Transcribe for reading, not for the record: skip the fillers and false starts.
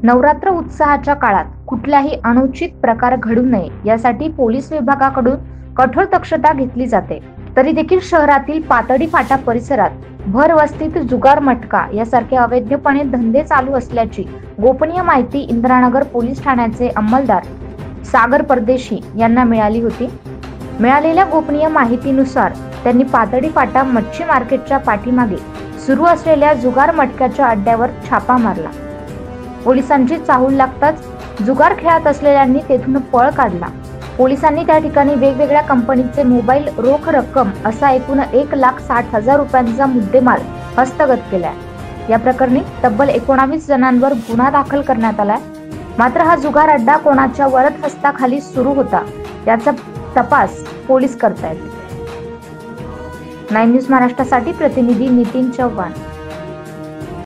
नवरात्र उत्सवाच्या काळात कुठलाही अनुचित प्रकार घडू नये यासाठी पोलीस विभागाकडून कठोर दक्षता घेतली जाते। तरी देखील शहरातील पातळी फाटा परिसरात भरवस्तीत जुगार मटका यासारखे अवैधपणे धंदे चालू असल्याची गोपनीय माहिती इंदिरानगर पोलीस ठाण्याचे अंमलदार सागर परदेशी यांना मिळाली होती। मिळालेल्या गोपनीय माहितीनुसार त्यांनी पातळी फाटा मच्छी मार्केटच्या पाठीमागे सुरू असलेल्या जुगार मटक्याच्या अड्ड्यावर छापा मारला। पोलिसांची चाहूल लागताच जुगार खेळत असलेल्यांनी तेथून पळ काढला। पोलिसांनी त्या ठिकाणी वेगवेगळ्या कंपनीचे मोबाईल, रोख रक्कम असा एकूण 1,60,000 रुपयांचा मुद्देमाल हस्तगत केलाय। या प्रकरणी तब्बल 19 जणांवर गुन्हा दाखल करण्यात आलाय। मात्र हा जुगार अड्डा कोणाच्या वरद हस्ताखाली सुरू होता याचा तपास पोलीस करतायत। 9 न्यूज महाराष्ट्रासाठी प्रतिनिधी नितीन चव्हाण।